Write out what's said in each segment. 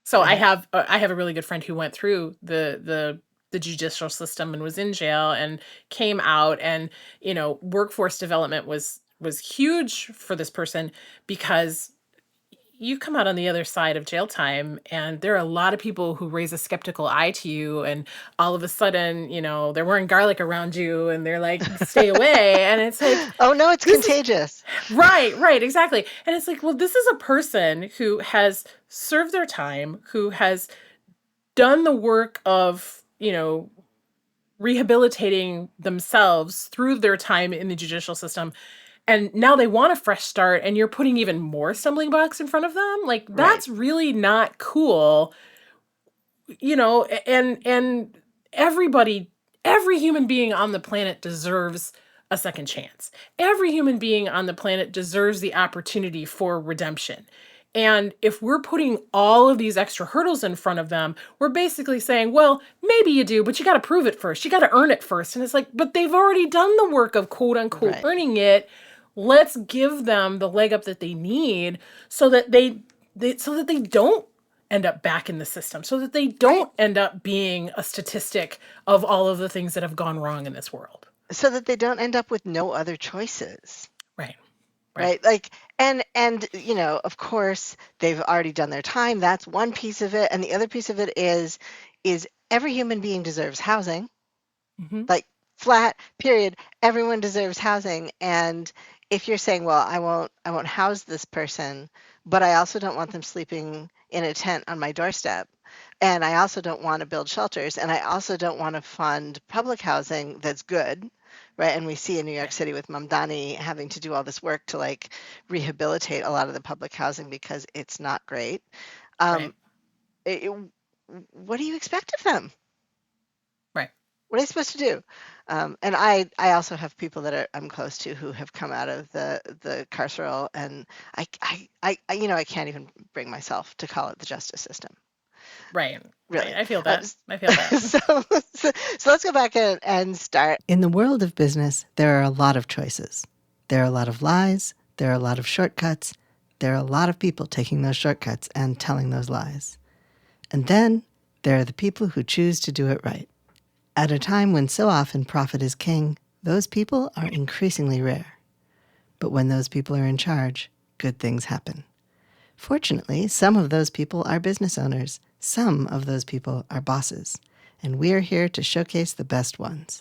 So Go I ahead. have a really good friend who went through the judicial system and was in jail and came out, and workforce development was huge for this person, because you come out on the other side of jail time and there are a lot of people who raise a skeptical eye to you, and all of a sudden, they're wearing garlic around you and they're like, stay away. And it's like, Oh no, it's this is contagious. right, exactly. And it's like, well, this is a person who has served their time, who has done the work of, rehabilitating themselves through their time in the judicial system, and now they want a fresh start, and you're putting even more stumbling blocks in front of them. Like, Right. that's really not cool. And everybody, every human being on the planet deserves a second chance. Every human being on the planet deserves the opportunity for redemption. And if we're putting all of these extra hurdles in front of them, we're basically saying, well, maybe you do, but you got to prove it first. You got to earn it first. And it's like, but they've already done the work of quote unquote Right. earning it. Let's give them the leg up that they need, so that they don't end up back in the system, so that they Right. don't end up being a statistic of all of the things that have gone wrong in this world. So that they don't end up with no other choices. Right. Right. Right. Like, and of course, they've already done their time. That's one piece of it. And the other piece of it is every human being deserves housing, Hmm. like flat, period. Everyone deserves housing. And if you're saying, well, I won't house this person, but I also don't want them sleeping in a tent on my doorstep. And I also don't want to build shelters. And I also don't want to fund public housing that's good. Right. And we see in New York Right. City with Mamdani having to do all this work to like rehabilitate a lot of the public housing because it's not great. Right. Um, it- what do you expect of them? Right. What are they supposed to do? And I also have people that I'm close to who have come out of the carceral, and I can't even bring myself to call it the justice system, Right. Right. really. I feel Uh, that. I feel that. so, so let's go back and start. In the world of business, there are a lot of choices. There are a lot of lies. There are a lot of shortcuts. There are a lot of people taking those shortcuts and telling those lies. And then there are the people who choose to do it right. At a time when so often profit is king, those people are increasingly rare. But when those people are in charge, good things happen. Fortunately, some of those people are business owners. Some of those people are bosses. And we're here to showcase the best ones.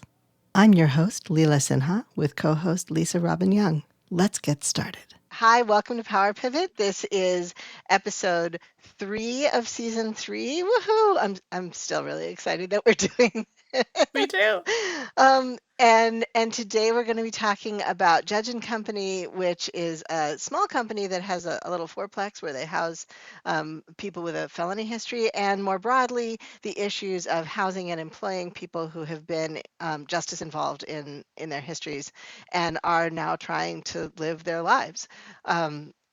I'm your host, Leela Sinha, with co-host Lisa Robin Young. Let's get started. Hi, welcome to PowerPivot. This is episode 3 of season 3. Woohoo! I'm still really excited that we're doing Me too. and today we're going to be talking about Judge and Company, which is a small company that has a little fourplex where they house people with a felony history, and more broadly, the issues of housing and employing people who have been justice involved in their histories and are now trying to live their lives.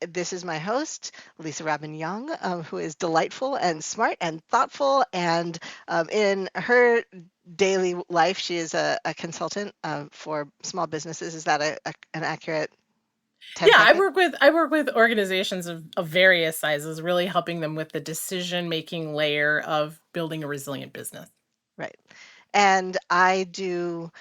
This is my host, Lisa Robin Young, who is delightful and smart and thoughtful. And in her daily life, she is a consultant for small businesses. Is that an accurate Yeah, 10 second? I work with organizations of various sizes, really helping them with the decision making layer of building a resilient business. Right. And I do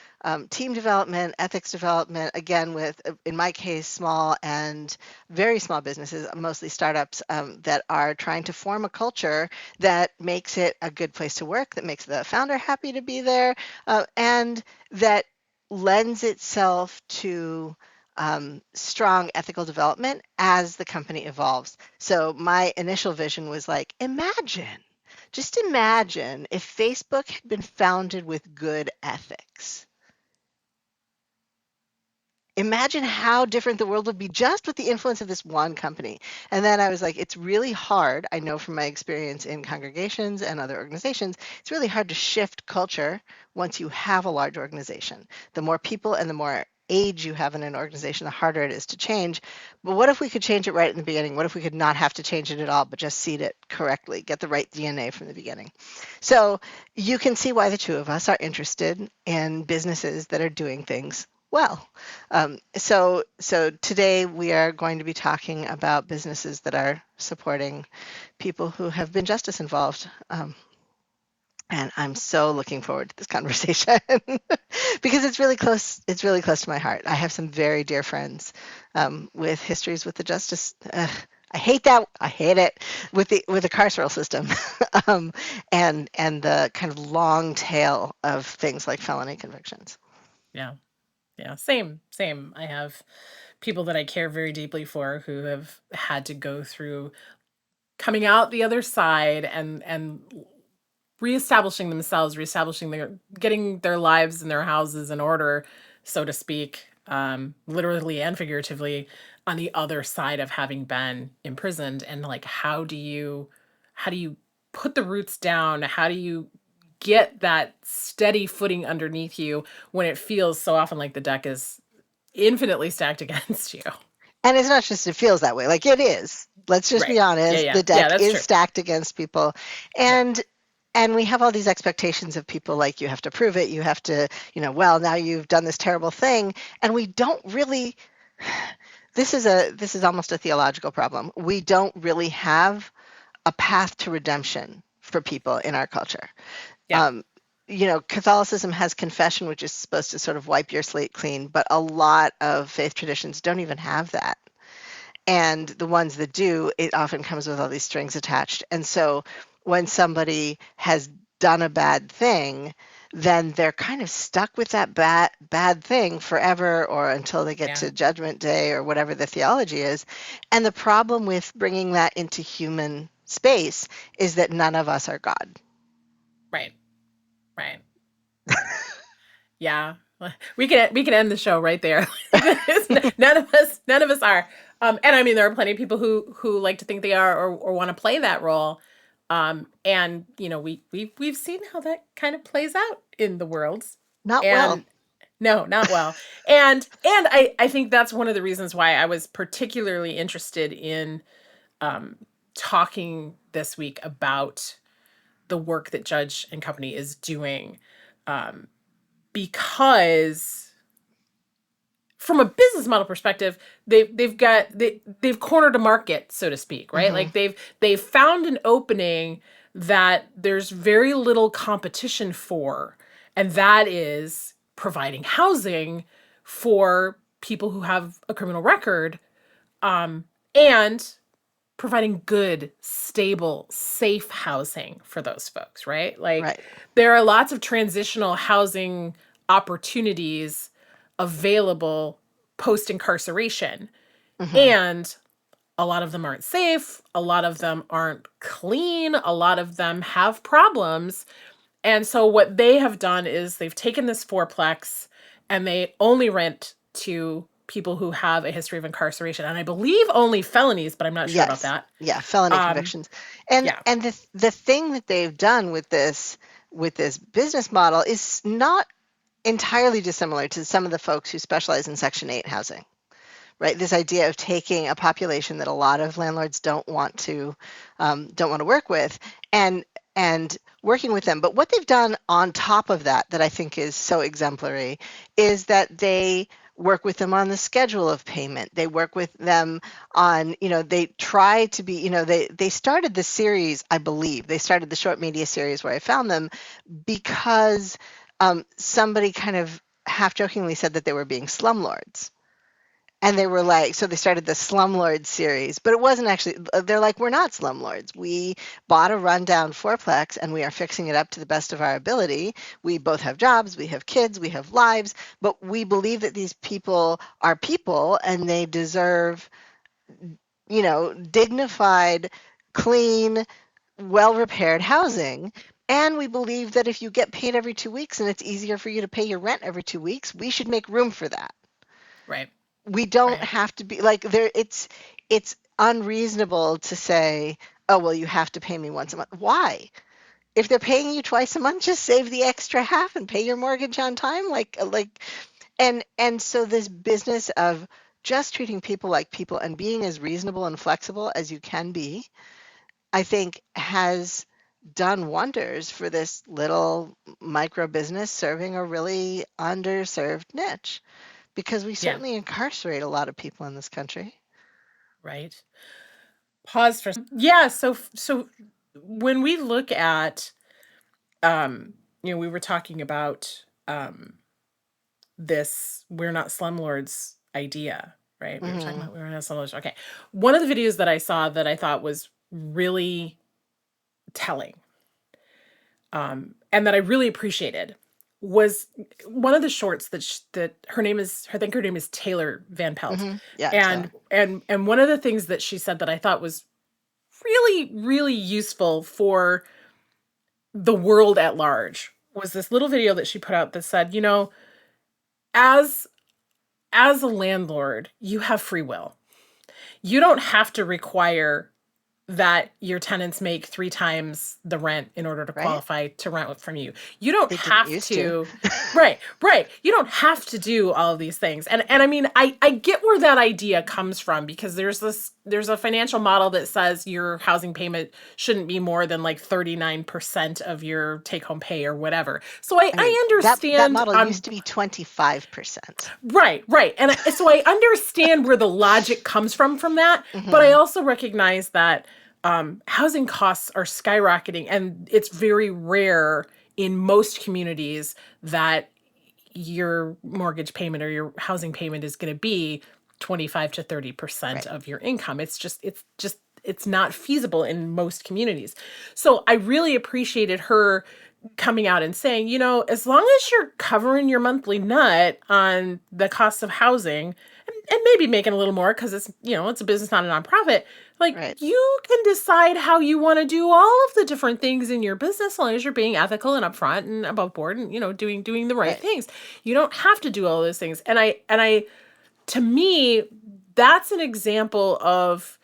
team development, ethics development, again, with, in my case, small and very small businesses, mostly startups that are trying to form a culture that makes it a good place to work, that makes the founder happy to be there, and that lends itself to strong ethical development as the company evolves. So my initial vision was like, just imagine if Facebook had been founded with good ethics. Imagine how different the world would be just with the influence of this one company. And then I was like, it's really hard. I know from my experience in congregations and other organizations, it's really hard to shift culture once you have a large organization. The more people and the more age you have in an organization, the harder it is to change. But what if we could change it right in the beginning? What if we could not have to change it at all, but just seed it correctly, get the right DNA from the beginning? So you can see why the two of us are interested in businesses that are doing things Well, so today we are going to be talking about businesses that are supporting people who have been justice involved. And I'm so looking forward to this conversation because it's really close. It's really close to my heart. I have some very dear friends with histories with the justice. I hate that. I hate it with the carceral system, um, and the kind of long tail of things like felony convictions. Yeah. Yeah. Same. I have people that I care very deeply for who have had to go through coming out the other side and reestablishing themselves, reestablishing their getting their lives and their houses in order, so to speak, literally and figuratively, on the other side of having been imprisoned. And like, how do you put the roots down? How do you get that steady footing underneath you when it feels so often like the deck is infinitely stacked against you? And it's not just it feels that way, like it is. Let's just Right. be Yeah, honest, yeah. the Yeah, deck that's is true. stacked against people. Yep. And we have all these expectations of people like you have to prove it, you have to, well, now you've done this terrible thing, and we don't really this is almost a theological problem. We don't really have a path to redemption for people in our culture. Yeah. Um, Catholicism has confession, which is supposed to sort of wipe your slate clean, but a lot of faith traditions don't even have that. And the ones that do, it often comes with all these strings attached. And so when somebody has done a bad thing, then they're kind of stuck with that bad thing forever or until they get Yeah. to judgment day or whatever the theology is. And the problem with bringing that into human space is that none of us are God. Right. Right. Yeah. We can end the show right there. None of us are. And I mean there are plenty of people who like to think they are or want to play that role. And we've seen how that kind of plays out in the world. Not well. And no, not well. And I think that's one of the reasons why I was particularly interested in um talking this week about the work that Judge and Company is doing. Um because from a business model perspective, they've cornered a market, so to speak, right? Hmm. Like they've found an opening that there's very little competition for, and that is providing housing for people who have a criminal record, and providing good, stable, safe housing for those folks, right? Like Right. there are lots of transitional housing opportunities available post incarceration. Hmm. And a lot of them aren't safe. A lot of them aren't clean. A lot of them have problems. And so what they have done is they've taken this fourplex and they only rent to people who have a history of incarceration. And I believe only felonies, but I'm not sure about Yes. that. Yeah, felony Um, convictions. And yeah, and the thing that they've done with this business model is not entirely dissimilar to some of the folks who specialize in Section 8 housing, right? This idea of taking a population that a lot of landlords don't want to work with, and and working with them. But what they've done on top of that, that I think is so exemplary, is that they work with them on the schedule of payment. They work with them on, they try to be, they started the series, I believe, they started the short media series where I found them because somebody kind of half jokingly said that they were being slumlords. And they were like, so they started the Slumlord series, but it wasn't actually, they're like, we're not slumlords. We bought a rundown fourplex and we are fixing it up to the best of our ability. We both have jobs, we have kids, we have lives, but we believe that these people are people and they deserve, dignified, clean, well repaired housing. And we believe that if you get paid every 2 weeks and it's easier for you to pay your rent every 2 weeks, we should make room for that. right, We don't right, have to be like there. It's unreasonable to say, oh well, you have to pay me once a month. Why? If they're paying you twice a month, just save the extra half and pay your mortgage on time. And so this business of just treating people like people and being as reasonable and flexible as you can be, I think has done wonders for this little micro business serving a really underserved niche. because we Yeah. certainly incarcerate a lot of people in this country. Right. Pause for yeah. So when we look at we were talking about this "we're not slumlords" idea, right? We were talking Hmm. about we're not slumlords. Okay. One of the videos that I saw that I thought was really telling, and that I really appreciated was one of the shorts that her name is I think her name is Taylor Van Pelt. Hmm. Yeah, And Taylor. one of the things that she said that I thought was really, really useful for the world at large was this little video that she put out that said, as as a landlord, you have free will. You don't have to require that your tenants make 3 times the rent in order to Right? qualify to rent from you. You don't They didn't have used to. to. Right, right. You don't have to do all of these things. And I mean, I get where that idea comes from because there's a financial model that says your housing payment shouldn't be more than like 39% of your take home pay or whatever. So I mean, I that understand model on used to be 25%. right, right. And so I understand where the logic comes from that, but I Hmm. also recognize that housing costs are skyrocketing, and it's very rare in most communities that your mortgage payment or your housing payment is going to be 25 to 30% Right. of your income. It's not feasible in most communities. So I really appreciated her coming out and saying, as long as you're covering your monthly nut on the cost of housing and maybe making a little more because it's a business, not a nonprofit, like Right. you can decide how you want to do all of the different things in your business as long as you're being ethical and upfront and above board and, doing the right Right. things. You don't have to do all those things. And I, to me, that's an example of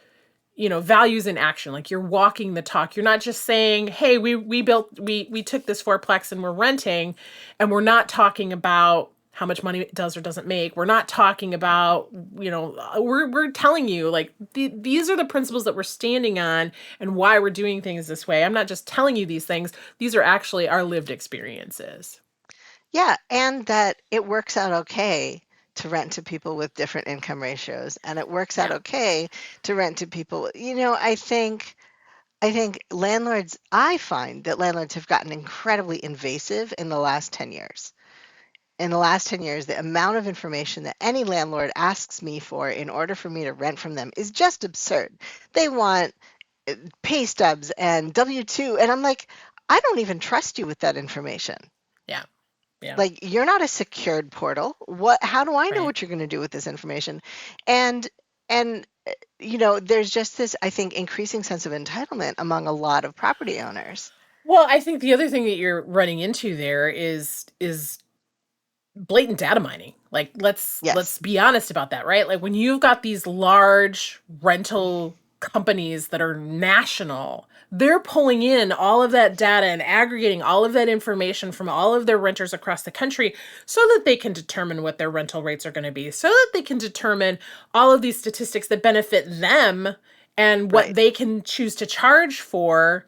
values in action. Like you're walking the talk. You're not just saying, hey, we took this fourplex and we're renting, and we're not talking about how much money it does or doesn't make. We're not talking about, we're telling you like these are the principles that we're standing on and why we're doing things this way. I'm not just telling you these things. These are actually our lived experiences. Yeah, and that it works out okay to rent to people with different income ratios, and it works out Yeah. okay to rent to people. I think landlords, I find that landlords have gotten incredibly invasive in the last 10 years. In the last 10 years, the amount of information that any landlord asks me for in order for me to rent from them is just absurd. They want pay stubs and W-2, and I'm like, I don't even trust you with that information. Yeah. Yeah. Like, you're not a secured portal. How do I know Right. what you're going to do with this information? And there's just this, I think, increasing sense of entitlement among a lot of property owners. Well, I think the other thing that you're running into there is blatant data mining. Like let's Yes. be honest about that, right? Like when you've got these large rental companies that are national, they're pulling in all of that data and aggregating all of that information from all of their renters across the country so that they can determine what their rental rates are going to be, so that they can determine all of these statistics that benefit them and what Right. they can choose to charge for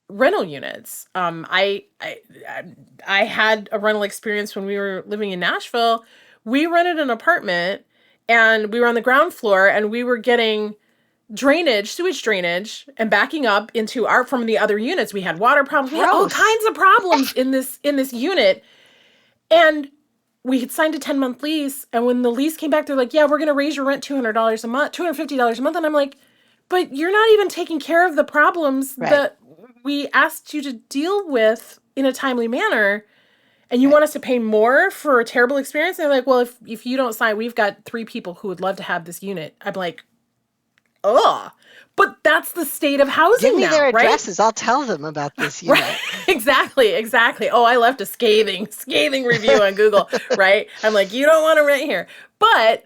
rental units. I had a rental experience when we were living in Nashville. We rented an apartment and we were on the ground floor and we were getting sewage drainage and backing up into our from the other units. We had water problems. We had all Gross. kinds of problems in this unit. And we had signed a 10-month lease. And when the lease came back, they're like, yeah, we're going to raise your rent $200 a month, $250 a month. And I'm like, but you're not even taking care of the problems Right. that we asked you to deal with in a timely manner. And you Right. want us to pay more for a terrible experience? And they're like, well, if you don't sign, we've got 3 people who would love to have this unit. I'm like, ugh. But that's the state of Give housing me their now, right? addresses. I'll tell them about this Right. unit. Exactly. Exactly. Oh, I left a scathing review on Google, right? I'm like, you don't want to rent here. But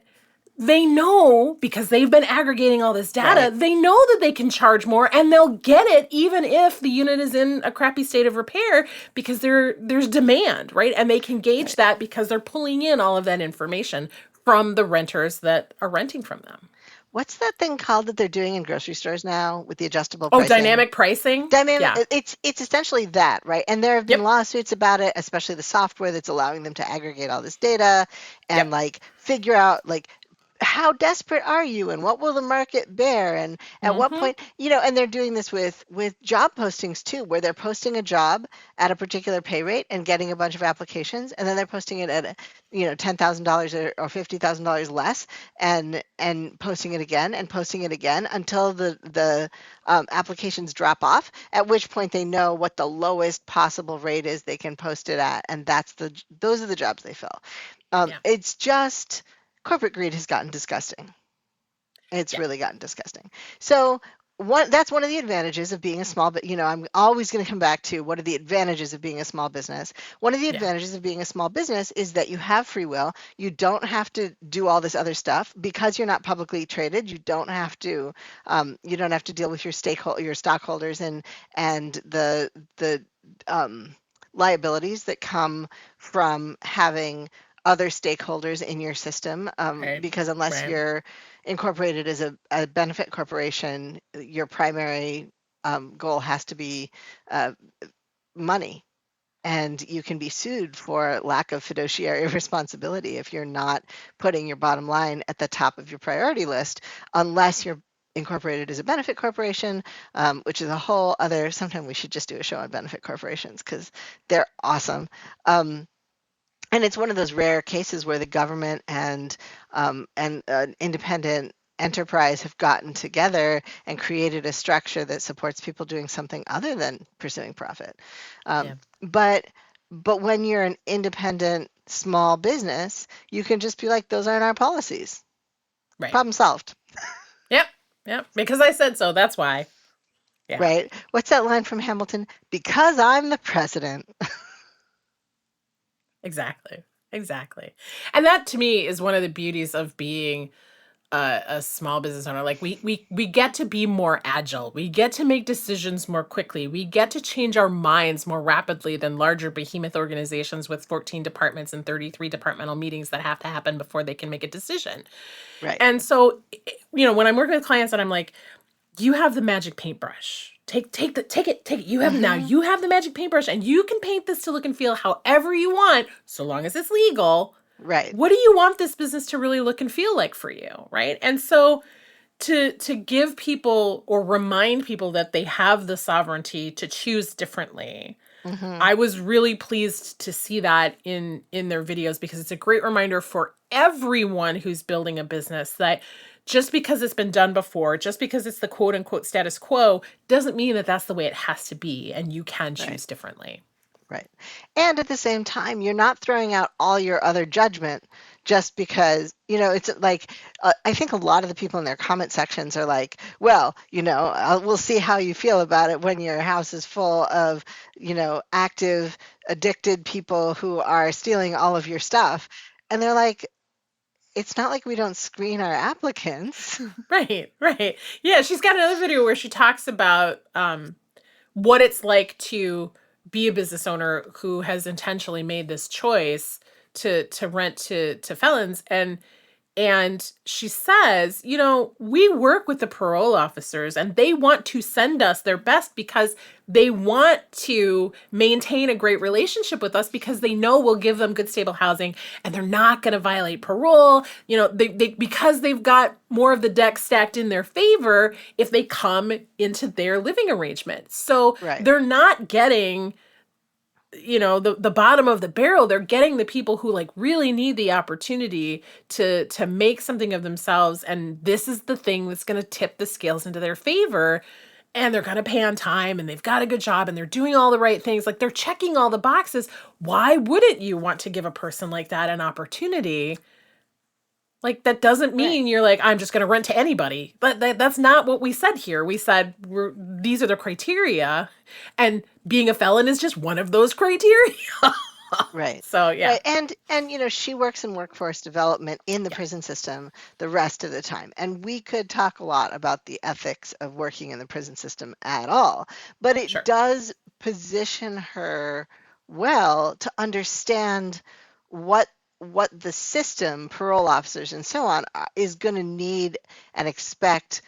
they know because they've been aggregating all this data, Right. they know that they can charge more and they'll get it even if the unit is in a crappy state of repair because there's demand, right? And they can gauge Right. that because they're pulling in all of that information from the renters that are renting from them. what's that thing called that they're doing in grocery stores now with the adjustable Oh, pricing? dynamic pricing? Dynamic, Yeah. it's essentially that, right? And there have been Yep. lawsuits about it, especially the software that's allowing them to aggregate all this data and Yep. like figure out like how desperate are you and what will the market bear and at what Mhm. point, and they're doing this with job postings too, where they're posting a job at a particular pay rate and getting a bunch of applications, and then they're posting it at $10,000 or $50,000 less, and posting it again and posting it again until the applications drop off, at which point they know what the lowest possible rate is they can post it at, and those are the jobs they fill. Yeah. It's just corporate greed has gotten disgusting. It's Yeah. really gotten disgusting. So that's one of the advantages of being a small, but I'm always going to come back to what are the advantages of being a small business. One of the Yeah. advantages of being a small business is that you have free will. You don't have to do all this other stuff because you're not publicly traded. You don't have to deal with your stockholders and the um, liabilities that come from having other stakeholders in your system, Right. because unless Right. you're incorporated as a benefit corporation, your primary goal has to be uh, money. And you can be sued for lack of fiduciary responsibility if you're not putting your bottom line at the top of your priority list, unless you're incorporated as a benefit corporation, which is a whole other. Sometime we should just do a show on benefit corporations because they're awesome. And it's one of those rare cases where the government and an independent enterprise have gotten together and created a structure that supports people doing something other than pursuing profit. Um, Yeah. but but when you're an independent small business, you can just be like, those aren't our policies. Right. Problem solved, Yep. Yep. Because I said so. That's why. Yeah. right? What's that line from Hamilton? Because I'm the president. Exactly. Exactly. And that to me is one of the beauties of being a small business owner. Like we get to be more agile. We get to make decisions more quickly. We get to change our minds more rapidly than larger behemoth organizations with 14 departments and 33 departmental meetings that have to happen before they can make a decision. Right. And so, when I'm working with clients and I'm like, you have the magic paintbrush. Take it. Hmm. You have the magic paintbrush and you can paint this to look and feel however you want, so long as it's legal. Right. What do you want this business to really look and feel like for you? Right. And so to give people or remind people that they have the sovereignty to choose differently. Hmm. I was really pleased to see that in their videos because it's a great reminder for everyone who's building a business that just because it's been done before, just because it's the quote unquote status quo, doesn't mean that that's the way it has to be and you can Right. choose differently. Right. And at the same time, you're not throwing out all your other judgment just because, it's like, I think a lot of the people in their comment sections are like, well, we'll see how you feel about it when your house is full of, active, addicted people who are stealing all of your stuff. And they're like, it's not like we don't screen our applicants. Right, right. Yeah, she's got another video where she talks about what it's like to be a business owner who has intentionally made this choice to rent to felons, and she says, we work with the parole officers and they want to send us their best because they want to maintain a great relationship with us because they know we'll give them good, stable housing and they're not going to violate parole. Because they've got more of the deck stacked in their favor if they come into their living arrangement. So Right. they're not getting the bottom of the barrel. They're getting the people who like really need the opportunity to make something of themselves, and this is the thing that's going to tip the scales into their favor, and they're going to pay on time and they've got a good job and they're doing all the right things, like they're checking all the boxes. Why wouldn't you want to give a person like that an opportunity? Like, that doesn't Right. mean you're like, I'm just going to rent to anybody. But that's not what we said here. We said these are the criteria, and being a felon is just one of those criteria. Right. So yeah, Right. And she works in workforce development in the yeah, prison system the rest of the time. And we could talk a lot about the ethics of working in the prison system at all, but it sure, does position her well to understand what what the system, parole officers and so on, is going to need and expect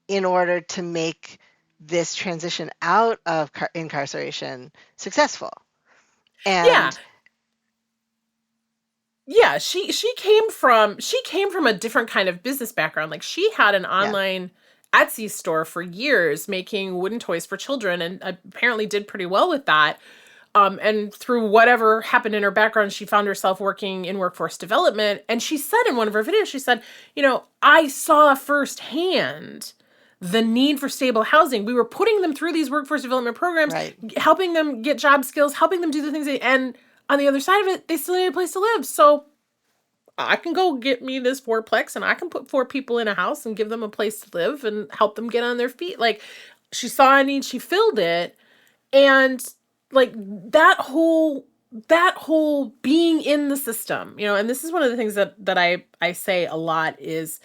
in order to make this transition out of incarceration successful. Yeah. And Yeah, she came from a different kind of business background. Like she had an yeah, online Etsy store for years making wooden toys for children and apparently did pretty well with that. And through whatever happened in her background, she found herself working in workforce development. And she said in one of her videos, she said, I saw firsthand the need for stable housing. We were putting them through these workforce development programs, right. helping them get job skills, helping them do the things and on the other side of it, they still need a place to live. So I can go get me this fourplex and I can put four people in a house and give them a place to live and help them get on their feet. Like she saw a need, she filled it. And like that whole being in the system, and this is one of the things that I say a lot is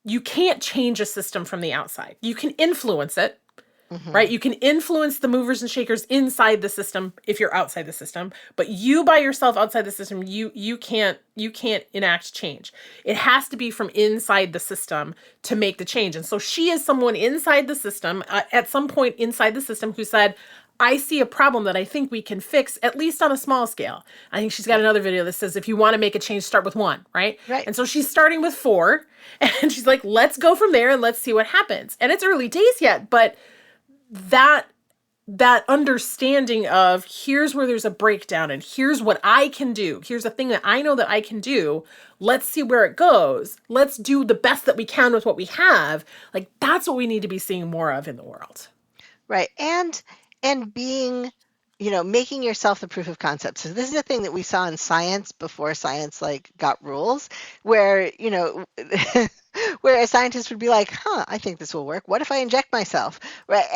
you can't change a system from the outside. You can influence it, right? Hmm. You can influence the movers and shakers inside the system if you're outside the system, but you by yourself outside the system, you can't enact change. It has to be from inside the system to make the change. And so she is someone inside the system, at some point inside the system, who said, I see a problem that I think we can fix, at least on a small scale. I think she's got Right. another video that says, if you want to make a change, start with one, right? Right. And so she's starting with four, and she's like, let's go from there and let's see what happens. And it's early days yet, but that that understanding of here's where there's a breakdown and here's what I can do. Here's a thing that I know that I can do. Let's see where it goes. Let's do the best that we can with what we have. Like that's what we need to be seeing more of in the world. Right. And being, making yourself the proof of concept. So this is a thing that we saw in science before science like got rules, where, where a scientist would be like, "Huh, I think this will work. What if I inject myself?" Right?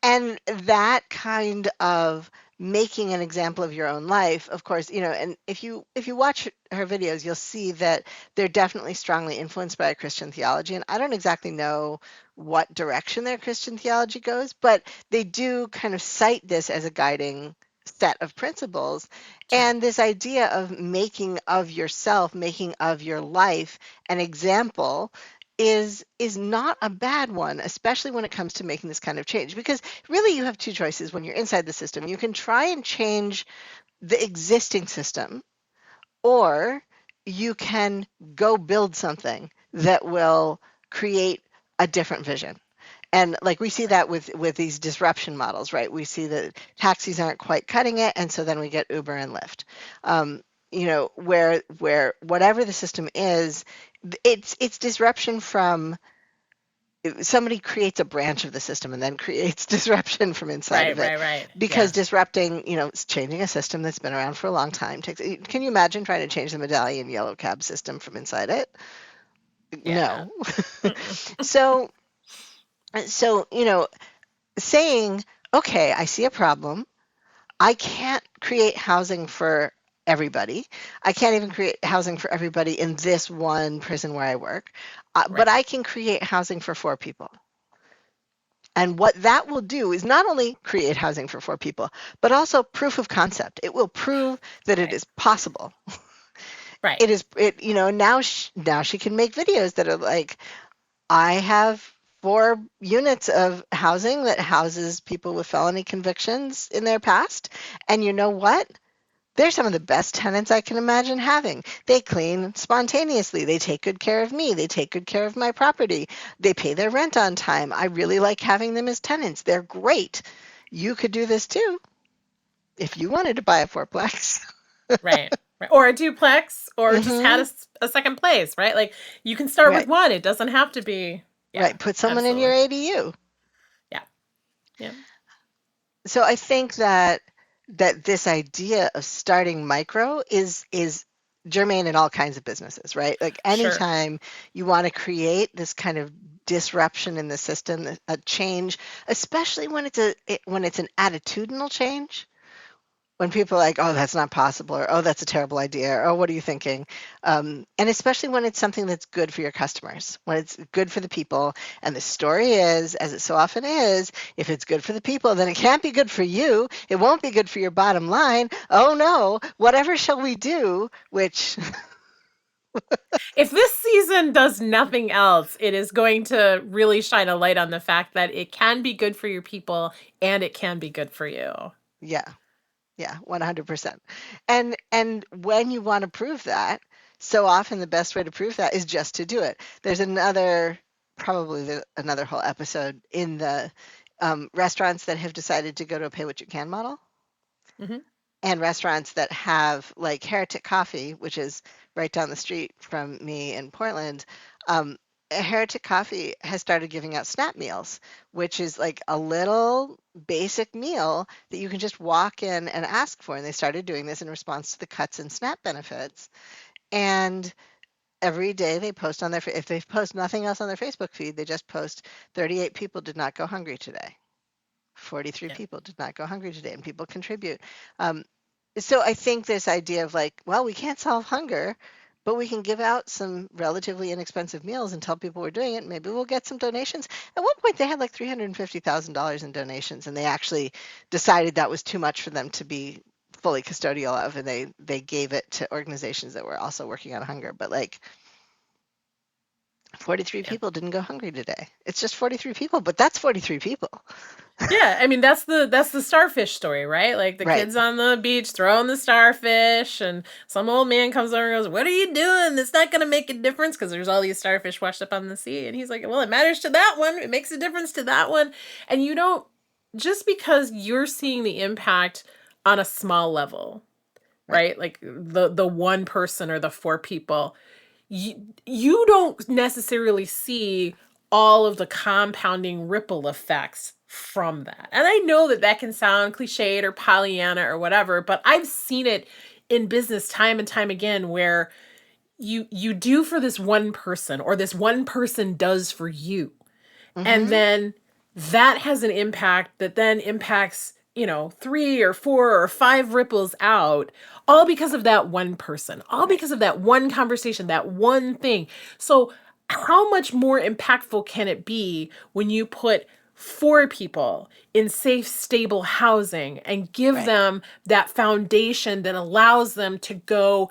And that kind of making an example of your own life, of course, and if you watch her videos, you'll see that they're definitely strongly influenced by a Christian theology. And I don't exactly know what direction their Christian theology goes, but they do kind of cite this as a guiding set of principles. Sure. And this idea of making of yourself, making of your life an example is not a bad one, especially when it comes to making this kind of change. Because really you have two choices when you're inside the system. You can try and change the existing system, or you can go build something that will create a different vision. And like we see Right. that with these disruption models, right? We see that taxis aren't quite cutting it, and so then we get Uber and Lyft. Where whatever the system is, it's disruption from somebody creates a branch of the system and then creates disruption from inside Right. of it, Right. Right. because Yeah. disrupting, changing a system that's been around for a long time takes. Can you imagine trying to change the medallion yellow cab system from inside it? Yeah. No. Mm-mm. so so saying, okay, I see a problem. I can't create housing for everybody. I can't even create housing for everybody in this one prison where I work, but Right. I can create housing for four people. And what that will do is not only create housing for four people, but also proof of concept. It will prove that it Right. is possible. Right. It is, now she can make videos that are like, I have four units of housing that houses people with felony convictions in their past. And you know what? They're some of the best tenants I can imagine having. They clean spontaneously. They take good care of me. They take good care of my property. They pay their rent on time. I really like having them as tenants. They're great. You could do this too if you wanted to buy a fourplex. Right. Right. Or a duplex, or just had Mm-hmm. a second place, right? Like you can start with Right. one. It doesn't have to be. Yeah. Right. Put someone in your Absolutely. ADU. Yeah. Yeah. So I think that this idea of starting micro is germane in all kinds of businesses, right? Like Sure. anytime you want to create this kind of disruption in the system, a change, especially when it's an attitudinal change, when people are like, oh, that's not possible, or oh, that's a terrible idea, or oh, what are you thinking? And especially when it's something that's good for your customers, when it's good for the people. And the story is, as it so often is, if it's good for the people, then it can't be good for you. It won't be good for your bottom line. Oh no, whatever shall we do? Which, If this season does nothing else, it is going to really shine a light on the fact that it can be good for your people and it can be good for you. yeah, yeah, 100%. And when you want to prove that, so often the best way to prove that is just to do it. There's another, probably another whole episode in the restaurants that have decided to go to a pay what you can model, Hmm. and restaurants that have like Heretic Coffee, which is right down the street from me in Portland. Um, Heretic Coffee has started giving out SNAP meals, which is like a little basic meal that you can just walk in and ask for. And they started doing this in response to the cuts in SNAP benefits. And every day they post on their, if they post nothing else on their Facebook feed, they just post 38 people did not go hungry today. 43 Yeah. people did not go hungry today, and people contribute. Um, so I think this idea of like, well, we can't solve hunger, but we can give out some relatively inexpensive meals and tell people we're doing it. Maybe we'll get some donations. At one point, they had like $350,000 in donations, and they actually decided that was too much for them to be fully custodial of, and they gave it to organizations that were also working on hunger. But like 43 Yeah. people didn't go hungry today. It's just 43 people, but that's 43 people. Yeah, I mean that's the starfish story, right? Like the Right, kids on the beach throwing the starfish, and some old man comes over and goes, "What are you doing? It's not going to make a difference because there's all these starfish washed up on the sea." And he's like, "Well, it matters to that one. It makes a difference to that one." And you don't, just because you're seeing the impact on a small level, right, right? Like the one person or the four people, you don't necessarily see all of the compounding ripple effects from that. And I know that that can sound cliched or Pollyanna or whatever, but I've seen it in business time and time again where you do for this one person or this one person does for you. And mm-hmm, then that has an impact that then impacts, three or four or five ripples out, all because of that one person, all right, because of that one conversation, that one thing. So, how much more impactful can it be when you put four people in safe, stable housing and give right, them that foundation that allows them to go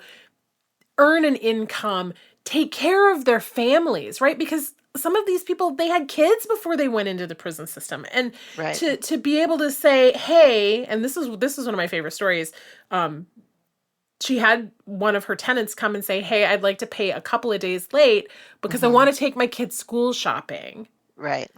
earn an income, take care of their families, right? Because some of these people, they had kids before they went into the prison system. And right, to be able to say, "Hey," and this is one of my favorite stories. Um she had one of her tenants come and say, "Hey, I'd like to pay a couple of days late because I mm-hmm, want to take my kids school shopping." right,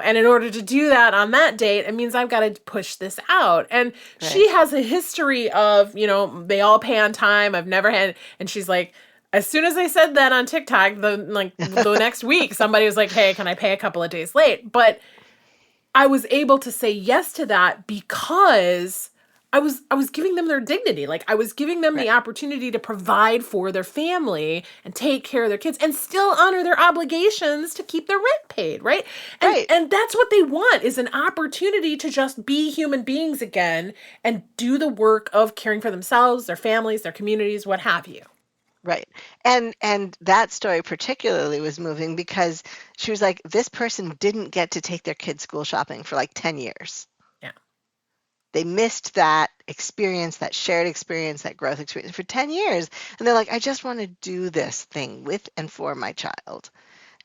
And in order to do that on that date, it means I've got to push this out. And right. she has a history of, they all pay on time. I've never had, and she's like, as soon as I said that on TikTok, the next week, somebody was like, "Hey, can I pay a couple of days late?" But I was able to say yes to that because I was giving them their dignity. Like I was giving them the Right, opportunity to provide for their family and take care of their kids and still honor their obligations to keep their rent paid, right? And right, and that's what they want, is an opportunity to just be human beings again and do the work of caring for themselves, their families, their communities, what have you. right. And that story particularly was moving because she was like, this person didn't get to take their kids school shopping for like 10 years. Yeah. They missed that experience, that shared experience, that growth experience for 10 years. And they're like, I just want to do this thing with and for my child.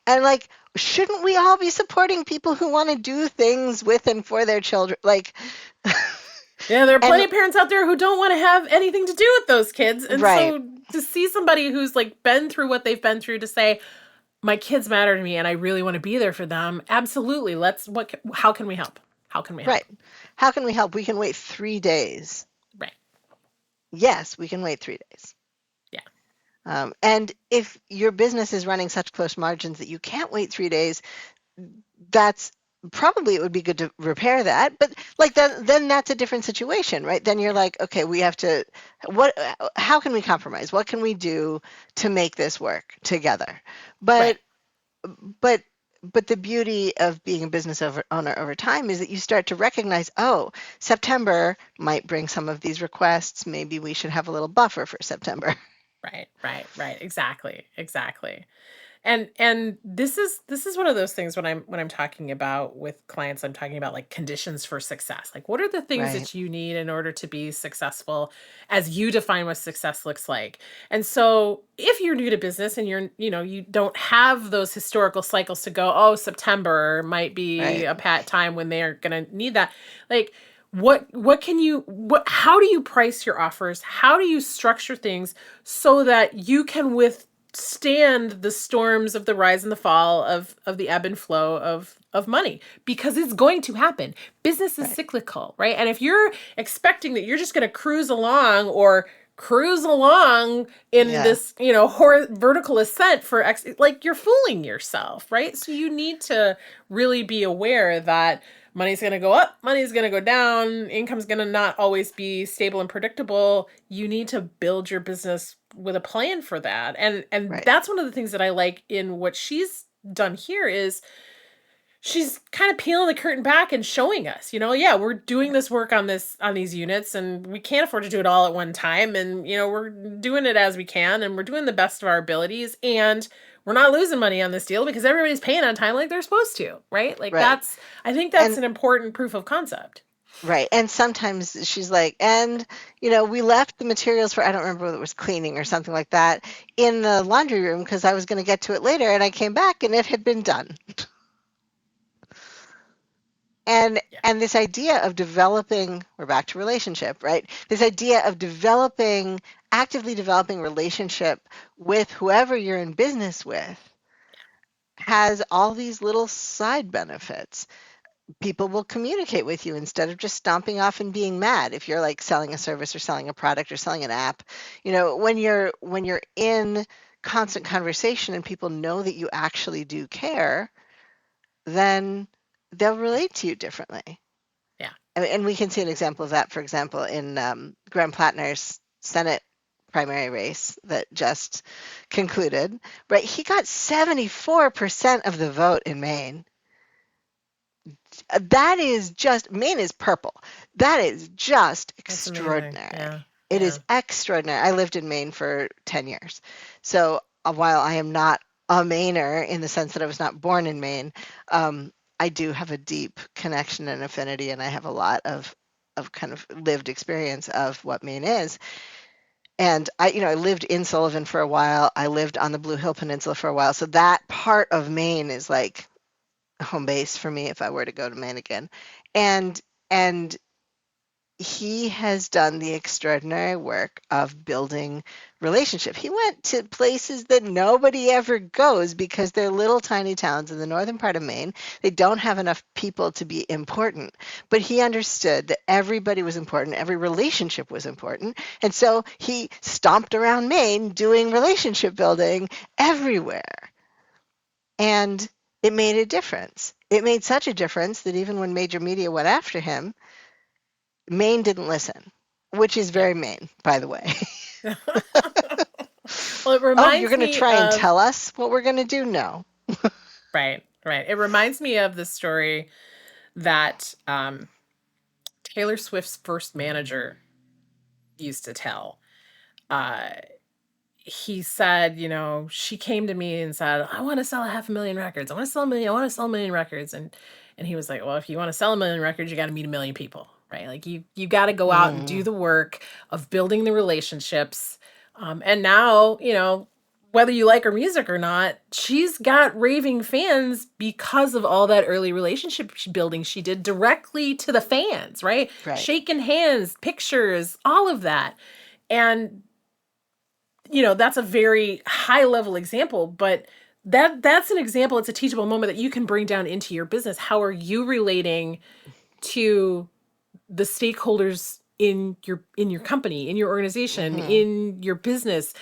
And like, shouldn't we all be supporting people who want to do things with and for their children? Like, Yeah, there are and plenty of parents out there who don't want to have anything to do with those kids. And right, so to see somebody who's like been through what they've been through to say, "My kids matter to me and I really want to be there for them." Absolutely. How can we help? How can we right. help? How can we help? We can wait 3 days. Right. Yes, we can wait 3 days. Yeah. And if your business is running such close margins that you can't wait 3 days, that's probably it would be good to repair that. But like then that's a different situation, right? Then you're Yeah. like, okay, we have to, what, how can we compromise? What can we do to make this work together? Right. But but but the beauty of being a business owner over time is that you start to recognize, oh, September might bring some of these requests. Maybe we should have a little buffer for September. Right, right, right. Exactly, exactly. And this is one of those things when I'm talking about with clients, I'm talking about like conditions for success. Like what are the things Right, that you need in order to be successful as you define what success looks like. And so if you're new to business and you don't have those historical cycles to go, oh, September might be right, a pat time when they're going to need that. Like what can you what how do you price your offers? How do you structure things so that you can withstand the storms of the rise and the fall of the ebb and flow of money, because it's going to happen. Business is right. cyclical, right? And if you're expecting that you're just going to cruise along in Yeah, this, vertical ascent for like you're fooling yourself, right? So you need to really be aware that money's going to go up, money's going to go down, income's going to not always be stable and predictable. You need to build your business with a plan for that. And right, that's one of the things that I like in what she's done here is she's kind of peeling the curtain back and showing us, yeah, we're doing this work on these units, and we can't afford to do it all at one time, and we're doing it as we can, and we're doing the best of our abilities, and we're not losing money on this deal because everybody's paying on time like they're supposed to, right? Like right. I think that's And an important proof of concept. right. And sometimes she's like, and we left the materials for, I don't remember whether it was cleaning or something like that, in the laundry room because I was going to get to it later, and I came back and it had been done. And Yeah. and this idea of developing, we're back to relationship, right? This idea of actively developing relationship with whoever you're in business with has all these little side benefits. People will communicate with you instead of just stomping off and being mad if you're like selling a service or selling a product or selling an app. When you're in constant conversation and people know that you actually do care, then they'll relate to you differently. Yeah. And we can see an example of that, for example, in Graham Plattner's Senate primary race that just concluded, right? He got 74% of the vote in Maine. That is just, Maine is purple. That is just That's amazing. extraordinary. Yeah. It Yeah. is extraordinary. I lived in Maine for 10 years. So while I am not a Mainer in the sense that I was not born in Maine, I do have a deep connection and affinity, and I have a lot of kind of lived experience of what Maine is. And I lived in Sullivan for a while. I lived on the Blue Hill Peninsula for a while. So that part of Maine is like home base for me if I were to go to Maine again. And and he has done the extraordinary work of building relationship. He went to places that nobody ever goes because they're little tiny towns in the northern part of Maine. They don't have enough people to be important. But he understood that everybody was important, every relationship was important. And so he stomped around Maine doing relationship building everywhere. And it made a difference. It made such a difference that even when major media went after him, Maine didn't listen, which is Yeah. very Maine, by the way. Well, it Oh, you're reminds going to me try and of tell us what we're going to do? No. right, right. It reminds me of the story that Taylor Swift's first manager used to tell. Uh, he said, she came to me and said, I want to sell 500,000 records. I want to sell a million. I want to sell a million records. And he was like, well, if you want to sell a million records, you got to meet a million people, right? Like you got to go out and do Mm, the work of building the relationships. And now, whether you like her music or not, she's got raving fans because of all that early relationship building she did directly to the fans, right? right. Shaking hands, pictures, all of that. And that's a very high level example, but that's an example. It's a teachable moment that you can bring down into your business. How are you relating to the stakeholders in your company, in your organization, Hmm. in your business,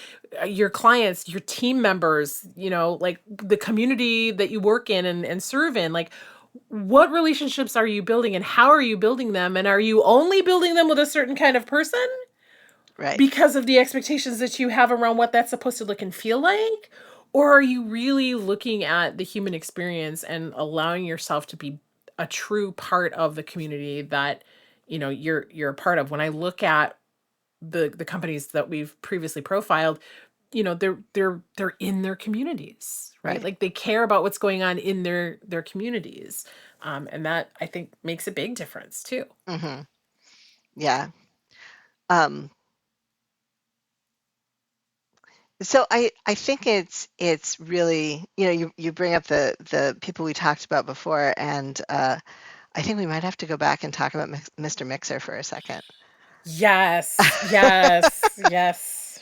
your clients, your team members, like the community that you work in and serve in? Like, what relationships are you building, and how are you building them, and are you only building them with a certain kind of person Right. because of the expectations that you have around what that's supposed to look and feel like? Or are you really looking at the human experience and allowing yourself to be a true part of the community that, you're a part of? When I look at the companies that we've previously profiled, they're in their communities, right? Right. Like they care about what's going on in their communities. And that I think makes a big difference too. Mm-hmm. Yeah. Um, so I think it's really, you bring up the people we talked about before, and I think we might have to go back and talk about Mr. Mixer for a second. Yes, yes, yes.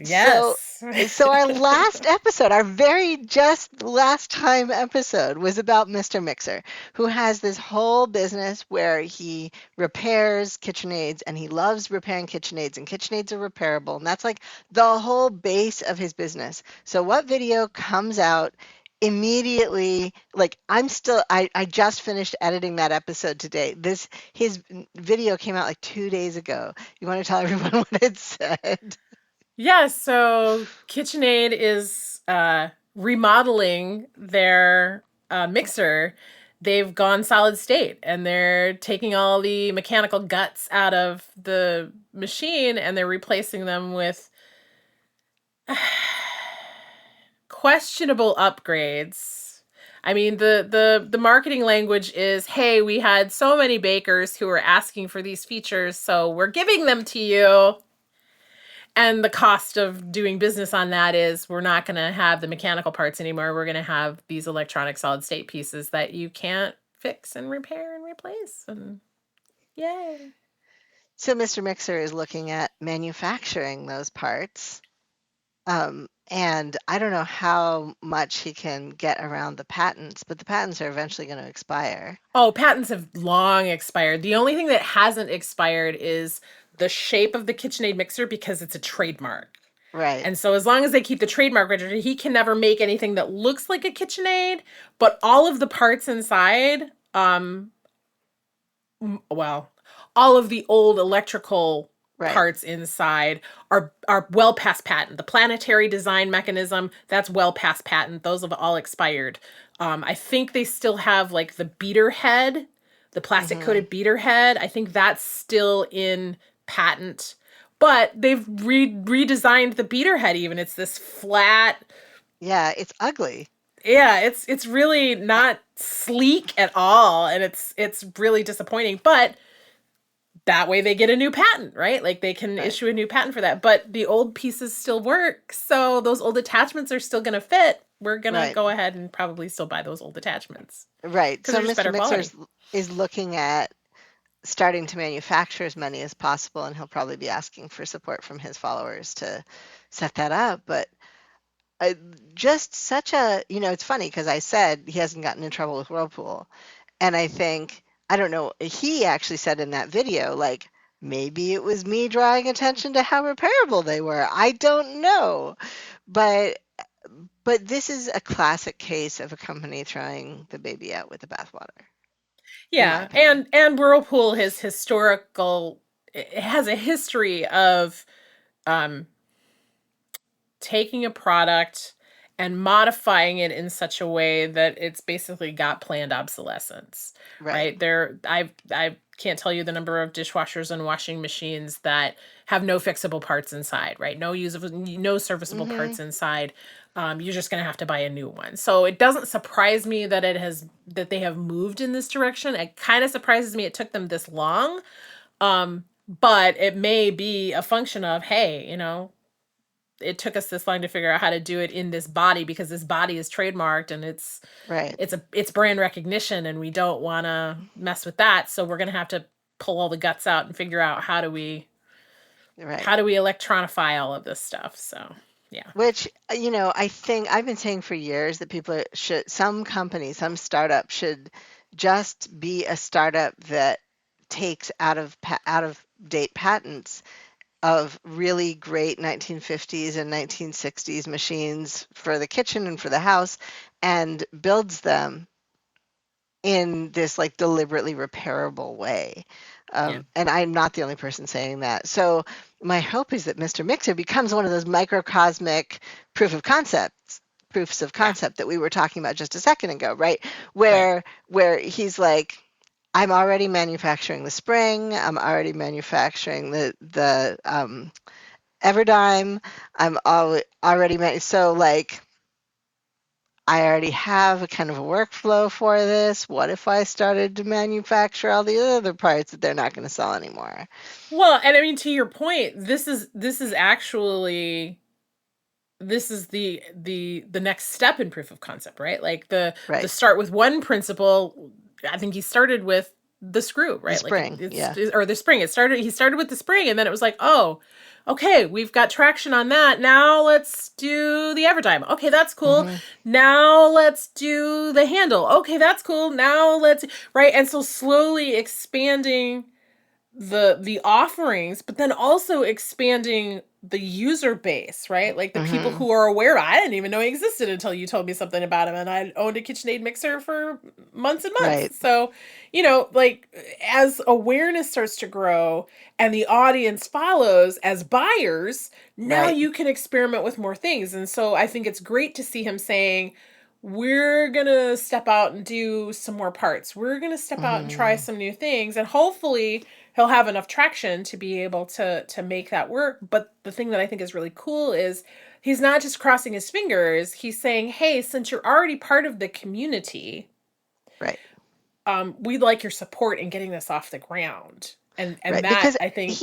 So, Yes. so our last episode, our very just last time episode, was about Mr. Mixer, who has this whole business where he repairs KitchenAids, and he loves repairing KitchenAids, and KitchenAids are repairable, and that's like the whole base of his business. So what video comes out immediately? Like, I just finished editing that episode today. His video came out like 2 days ago. You want to tell everyone what it said? Yeah, so KitchenAid is remodeling their mixer. They've gone solid state and they're taking all the mechanical guts out of the machine and they're replacing them with questionable upgrades. I mean, the marketing language is, "Hey, we had so many bakers who were asking for these features, so we're giving them to you." And the cost of doing business on that is we're not going to have the mechanical parts anymore. We're going to have these electronic solid state pieces that you can't fix and repair and replace. And yay. So Mr. Mixer is looking at manufacturing those parts. And I don't know how much he can get around the patents, but the patents are eventually going to expire. Oh, patents have long expired. The only thing that hasn't expired is the shape of the KitchenAid mixer because it's a trademark. Right. And so as long as they keep the trademark registered, he can never make anything that looks like a KitchenAid, but all of the parts inside, well, all of the old electrical Right. parts inside are well past patent. The planetary design mechanism, that's well past patent. Those have all expired. I think they still have like the beater head, the plastic Mm-hmm. coated beater head. I think that's still in patent. But they've redesigned the beater head even. It's this flat, Yeah, it's ugly. yeah, it's really not sleek at all and it's really disappointing. But that way they get a new patent, right? Like they can Right. issue a new patent for that. But the old pieces still work. So those old attachments are still going to fit. We're going to Right. go ahead and probably still buy those old attachments Right. because So they're just Mr. better Mixer quality. is looking at starting to manufacture as many as possible, and he'll probably be asking for support from his followers to set that up. But uh, just such a, it's funny because I said he hasn't gotten in trouble with Whirlpool. And I think, I don't know, he actually said in that video, like, maybe it was me drawing attention to how repairable they were. I don't know. But this is a classic case of a company throwing the baby out with the bathwater, in my Yeah, opinion. and Whirlpool it has a history of um taking a product and modifying it in such a way that it's basically got planned obsolescence, Right. right? I can't tell you the number of dishwashers and washing machines that have no fixable parts inside, right? No serviceable Mm-hmm. parts inside. You're just going to have to buy a new one. So it doesn't surprise me that they have moved in this direction. It kind of surprises me it took them this long. But it may be a function of, hey, it took us this long to figure out how to do it in this body because this body is trademarked and Right. it's brand recognition and we don't want to mess with that, so we're going to have to pull all the guts out and figure out Right. how do we electronify all of this stuff. So yeah. Which, I think I've been saying for years that some companies, some startup should just be a startup that takes out of date patents of really great 1950s and 1960s machines for the kitchen and for the house and builds them in this like deliberately repairable way. Yeah. And I'm not the only person saying that. So my hope is that Mr. Mixer becomes one of those microcosmic proof of concepts, proofs of Yeah. concept that we were talking about just a second ago, right? Right. Where he's like, I'm already manufacturing the spring. I'm already manufacturing the Everdime. So like I already have a kind of a workflow for this. What if I started to manufacture all the other parts that they're not going to sell anymore? Well, and I mean, to your point, this is actually this is the next step in proof of concept, right? Like the Right. start with one principle. I think he started with the screw, The right? Like spring. Yeah. or the spring. He started with the spring, and then it was like, oh, okay, we've got traction on that. Now let's do the Everdime. Okay, that's cool. Hmm. Now let's do the handle. Okay, that's cool. Now let's right. And so slowly expanding the offerings, but then also expanding the user base, right? Like the people Hmm. who are aware. I didn't even know he existed until you told me something about him, and I owned a KitchenAid mixer for months and months. Right. So, like as awareness starts to grow and the audience follows as buyers, now Right. you can experiment with more things. And so I think it's great to see him saying, we're gonna step out and do some more parts. We're gonna step out and try Hmm. some new things, and hopefully he'll have enough traction to be able to make that work. But the thing that I think is really cool is he's not just crossing his fingers. He's saying, "Hey, since you're already part of the community, Right. we'd like your support in getting this off the ground." And Right. that I think,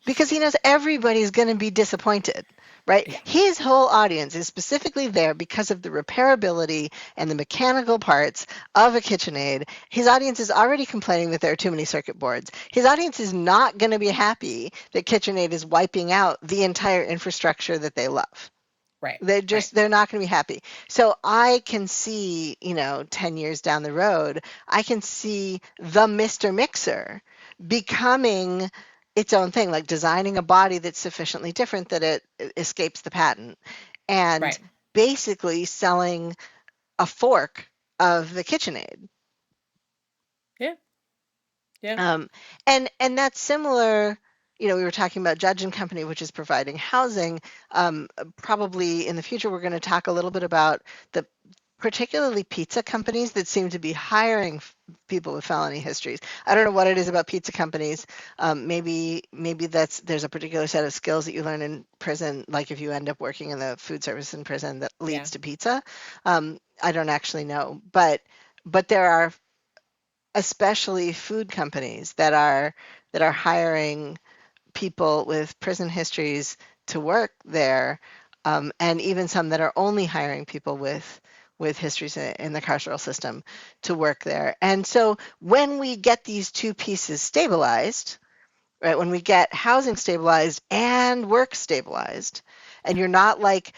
Because he knows everybody's going to be disappointed, right? yeah, His whole audience is specifically there because of the repairability and the mechanical parts of a KitchenAid. His audience is already complaining that there are too many circuit boards. His audience is not going to be happy that KitchenAid is wiping out the entire infrastructure that they love. right, right, They're not going to be happy. So I can see, 10 years down the road, I can see the Mr. Mixer becoming its own thing, like designing a body that's sufficiently different that it escapes the patent and right, basically selling a fork of the KitchenAid. yeah, yeah, Um, and that's similar. We were talking about Judge and Company, which is providing housing. Probably in the future, we're going to talk a little bit about the particularly pizza companies that seem to be hiring people with felony histories. I don't know what it is about pizza companies. Maybe there's a particular set of skills that you learn in prison, like if you end up working in the food service in prison that yeah, leads to pizza. I don't actually know, but there are especially food companies that are hiring people with prison histories to work there, and even some that are only hiring people with histories in the carceral system to work there. And so when we get these two pieces stabilized, right, when we get housing stabilized and work stabilized, and you're not like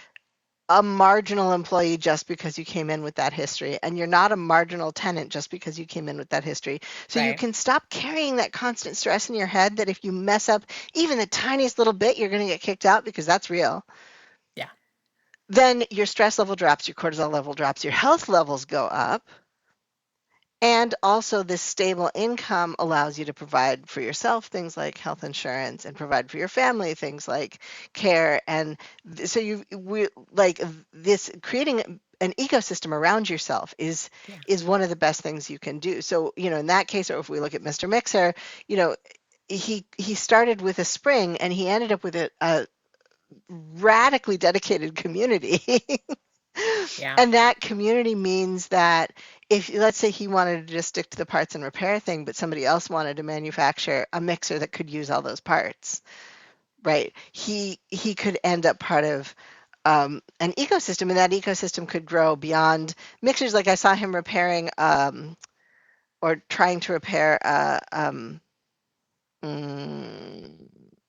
a marginal employee just because you came in with that history, and you're not a marginal tenant just because you came in with that history. So you right, can stop carrying that constant stress in your head that if you mess up even the tiniest little bit, you're going to get kicked out, because that's real. yeah, Then your stress level drops, your cortisol level drops, your health levels go up. And also, this stable income allows you to provide for yourself things like health insurance, and provide for your family things like care. And so we like this, creating an ecosystem around yourself yeah, is one of the best things you can do. So, in that case, or if we look at Mr. Mixer, you know, he started with a spring and he ended up with a radically dedicated community. yeah, And that community means that if, let's say, he wanted to just stick to the parts and repair thing, but somebody else wanted to manufacture a mixer that could use all those parts, right? He could end up part of an ecosystem, and that ecosystem could grow beyond mixers. Like I saw him repairing or trying to repair a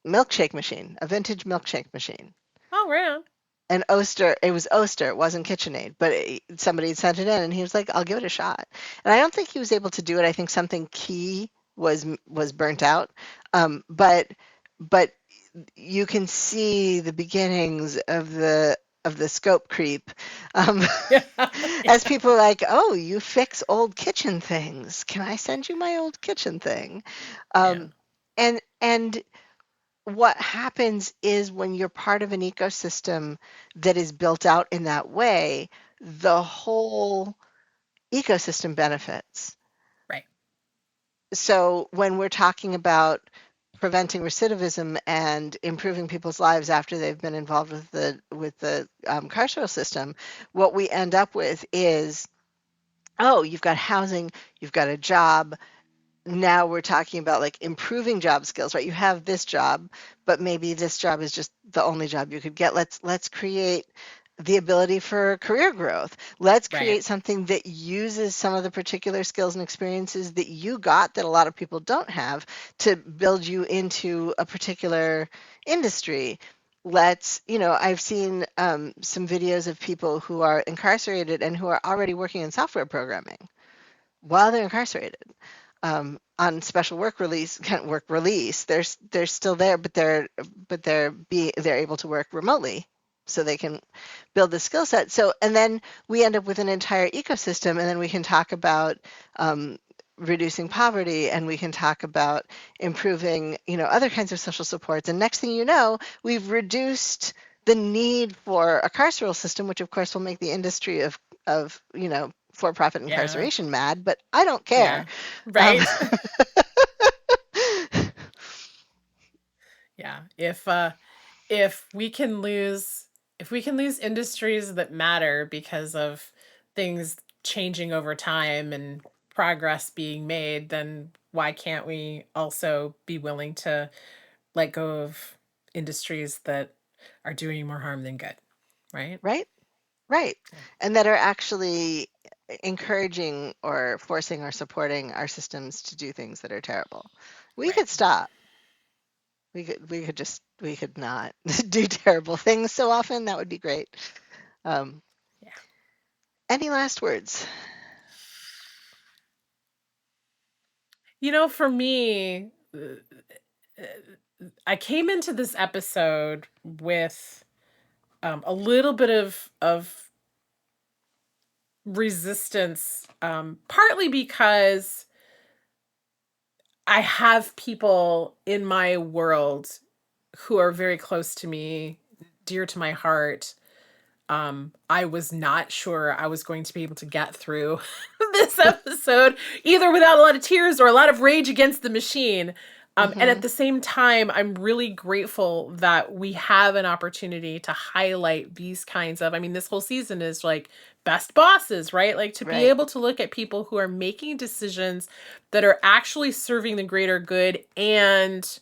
milkshake machine, a vintage milkshake machine. oh, right, And Oster, it was Oster, it wasn't KitchenAid, but somebody had sent it in, and he was like, "I'll give it a shot." And I don't think he was able to do it. I think something key was burnt out. But but you can see the beginnings of of the scope creep. Um, Yeah. as Yeah. people are like, oh, you fix old kitchen things. Can I send you my old kitchen thing? Yeah. Um, and what happens is when you're part of an ecosystem that is built out in that way, the whole ecosystem benefits. Right. So when we're talking about preventing recidivism and improving people's lives after they've been involved with the carceral system, what we end up with is, oh, you've got housing, you've got a job, now we're talking about like improving job skills, right? You have this job, but maybe this job is just the only job you could get. Let's create the ability for career growth. Let's Right. create something that uses some of the particular skills and experiences that you got that a lot of people don't have to build you into a particular industry. I've seen some videos of people who are incarcerated and who are already working in software programming while they're incarcerated on special work release. They're still there, but they're able to work remotely, so they can build the skill set. So and then we end up with an entire ecosystem, and then we can talk about reducing poverty, and we can talk about improving other kinds of social supports. And next thing you know, we've reduced the need for a carceral system, which of course will make the industry of for-profit Yeah. incarceration mad, but I don't care. Yeah. Um, Right. Yeah. If we can lose if we can lose industries that matter because of things changing over time and progress being made, then why can't we also be willing to let go of industries that are doing more harm than good, right? right, right, Yeah. and that are actually encouraging or forcing or supporting our systems to do things that are terrible. We Right. could stop. We could not do terrible things so often. That would be great. Um, Yeah. any last words? For me, I came into this episode with a little bit of resistance, partly because I have people in my world who are very close to me, dear to my heart. I was not sure I was going to be able to get through this episode, either without a lot of tears or a lot of rage against the machine. And Mm-hmm. at the same time, I'm really grateful that we have an opportunity to highlight these kinds of, I mean, this whole season is like best bosses, right? Like to be Right, able to look at people who are making decisions that are actually serving the greater good and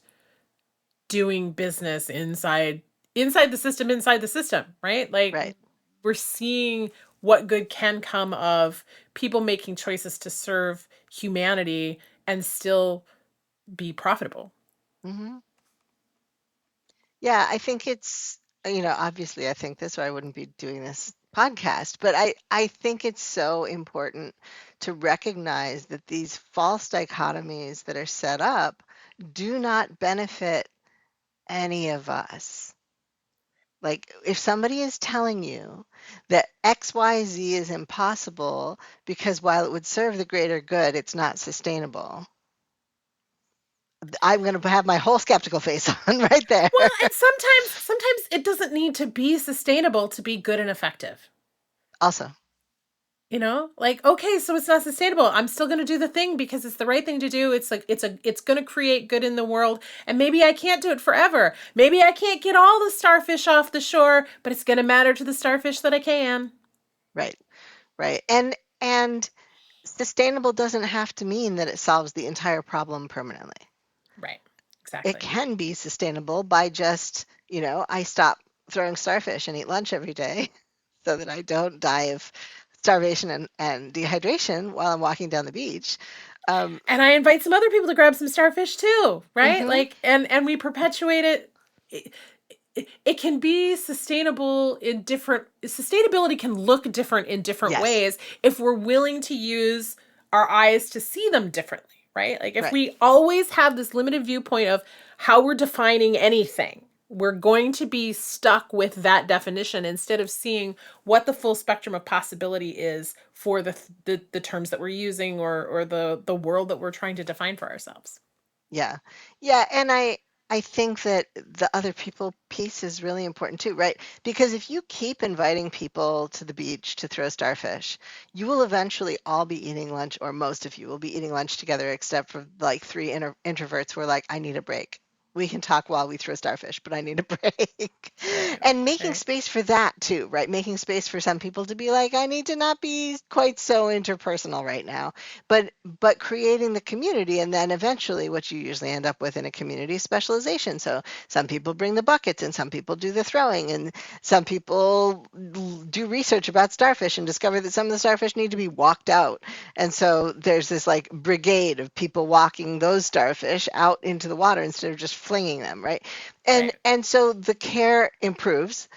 doing business inside the system, right? Like right. we're seeing what good can come of people making choices to serve humanity and still be profitable. Mm-hmm. Yeah, I think obviously I think this or I wouldn't be doing this podcast, but I think it's so important to recognize that these false dichotomies that are set up do not benefit any of us. Like if somebody is telling you that XYZ is impossible because while it would serve the greater good, it's not sustainable, I'm going to have my whole skeptical face on right there. Well, and sometimes it doesn't need to be sustainable to be good and effective. Also, Like, okay, so it's not sustainable. I'm still going to do the thing because it's the right thing to do. It's like it's going to create good in the world, and maybe I can't do it forever. Maybe I can't get all the starfish off the shore, but it's going to matter to the starfish that I can. right, right. And sustainable doesn't have to mean that it solves the entire problem permanently. Right. It Exactly. can be sustainable by just, I stop throwing starfish and eat lunch every day so that I don't die of starvation and dehydration while I'm walking down the beach. Um, And I invite some other people to grab some starfish too, right? mhm, Like and we perpetuate it. It can be sustainable in different sustainability can look different in different yes, ways if we're willing to use our eyes to see them differently, right? Like if right, we always have this limited viewpoint of how we're defining anything, we're going to be stuck with that definition instead of seeing what the full spectrum of possibility is for the terms that we're using, or the world that we're trying to define for ourselves. Yeah. Yeah, and I think that the other people piece is really important too, right? Because if you keep inviting people to the beach to throw starfish, you will eventually all be eating lunch, or most of you will be eating lunch together, except for like three introverts who are like, I need a break. We can talk while we throw starfish, but I need a break. Right. And making Right. space for that too, right? Making space for some people to be like, I need to not be quite so interpersonal right now, but creating the community, and then eventually what you usually end up with in a community is specialization. So some people bring the buckets, and some people do the throwing, and some people do research about starfish and discover that some of the starfish need to be walked out, and so there's this like brigade of people walking those starfish out into the water instead of just flinging them, right? and Right. and so the care improves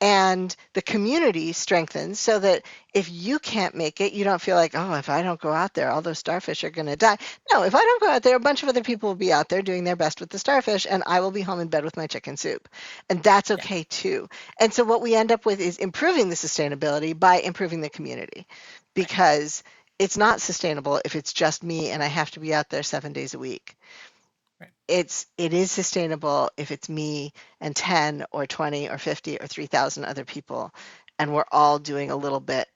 and the community strengthens, so that if you can't make it, you don't feel like, oh, if I don't go out there, all those starfish are going to die. No, if I don't go out there, a bunch of other people will be out there doing their best with the starfish, and I will be home in bed with my chicken soup. And that's Yeah. okay too. And so what we end up with is improving the sustainability by improving the community, Right. because it's not sustainable if it's just me and I have to be out there 7 days a week. Right. It is sustainable if it's me and 10 or 20 or 50 or 3,000 other people, and we're all doing a little bit,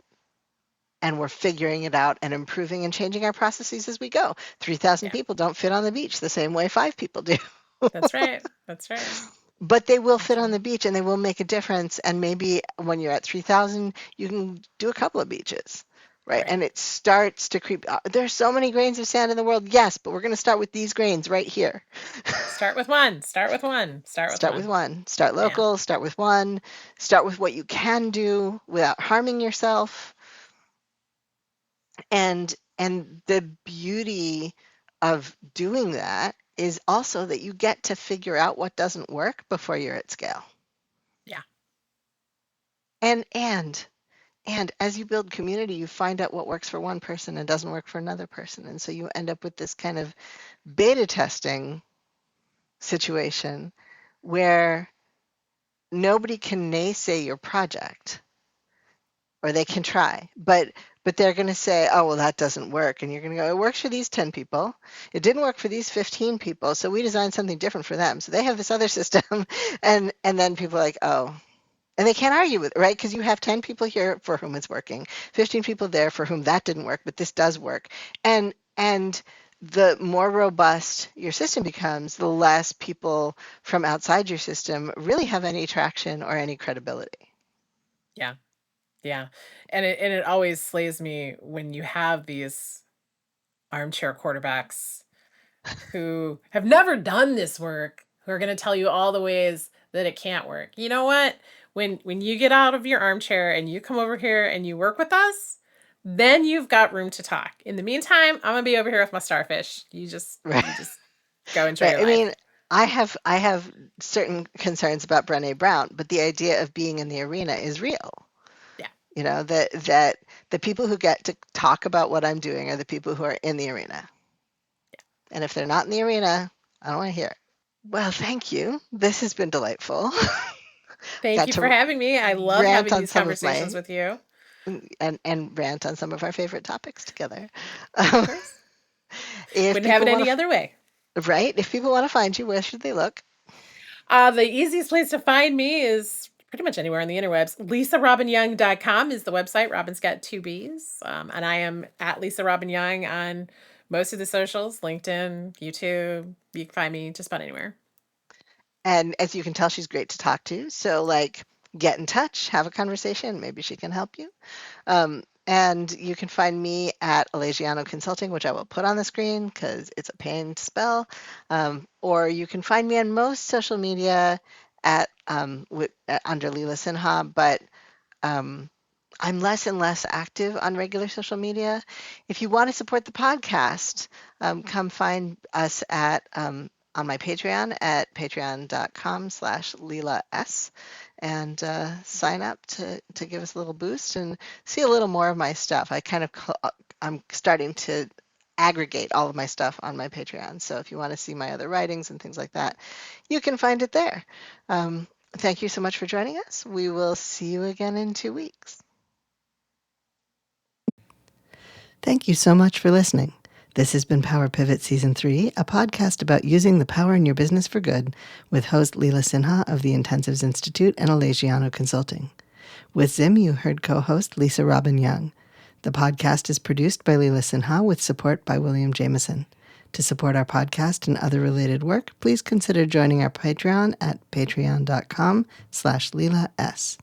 and we're figuring it out and improving and changing our processes as we go. 3,000 Yeah. people don't fit on the beach the same way 5 people do. That's right. That's right. But they will fit That's on right. the beach, and they will make a difference. And maybe when you're at 3,000, you can do a couple of beaches, right? Right. And it starts to creep. There's so many grains of sand in the world. Yes, but we're going to start with these grains right here. Start with one. Start with one. Start with Start with one. one. Start Yeah. local, start with one. Start with what you can do without harming yourself. And the beauty of doing that is also that you get to figure out what doesn't work before you're at scale. Yeah. And as you build community, you find out what works for one person and doesn't work for another person. And so you end up with this kind of beta testing situation where nobody can naysay your project, or they can try, but they're going to say, oh, well, that doesn't work. And you're going to go, it works for these 10 people. It didn't work for these 15 people. So we designed something different for them. So they have this other system. And then people are like, oh, and they can't argue with it, right? Because you have 10 people here for whom it's working, 15 people there for whom that didn't work, but this does work. And the more robust your system becomes, the less people from outside your system really have any traction or any credibility. Yeah. Yeah. And it always slays me when you have these armchair quarterbacks who have never done this work, who are going to tell you all the ways that it can't work. You know what? When you get out of your armchair and you come over here and you work with us, then you've got room to talk. In the meantime, I'm going to be over here with my starfish. Right. You just go enjoy Right. your I life. mean, I have certain concerns about Brené Brown, but the idea of being in the arena is real. Yeah. That the people who get to talk about what I'm doing are the people who are in the arena. And if they're not in the arena, I don't want to hear it. Well, thank you. This has been delightful. Thank Got you for to having me. I love rant having on these some of conversations my with you. and rant on some of our favorite topics together. Of Um, course. if Wouldn't have it people want any other way. to, right? If people want to find you, where should they look? The easiest place to find me is pretty much anywhere on the interwebs. LisaRobinYoung.com is the website. Robin's got two B's. And I am at Lisa Robin Young on most of the socials, LinkedIn, YouTube. You can find me just about anywhere. And as you can tell, she's great to talk to. So, like, get in touch, have a conversation. Maybe she can help you. And you can find me at Alagiano Consulting, which I will put on the screen because it's a pain to spell. Or you can find me on most social media under Leela Sinha, but um, I'm less and less active on regular social media. If you want to support the podcast, come find us on my Patreon at patreon.com/LeelaS, and sign up to give us a little boost and see a little more of my stuff. I'm starting to aggregate all of my stuff on my Patreon. So if you want to see my other writings and things like that, you can find it there. Thank you so much for joining us. We will see you again in 2 weeks. Thank you so much for listening. This has been Power Pivot Season 3, a podcast about using the power in your business for good, with host Leela Sinha of the Intensives Institute and Alagiano Consulting. With Zim, you heard co-host Lisa Robin Young. The podcast is produced by Leela Sinha with support by William Jameson. To support our podcast and other related work, please consider joining our Patreon at patreon.com/LeelaS.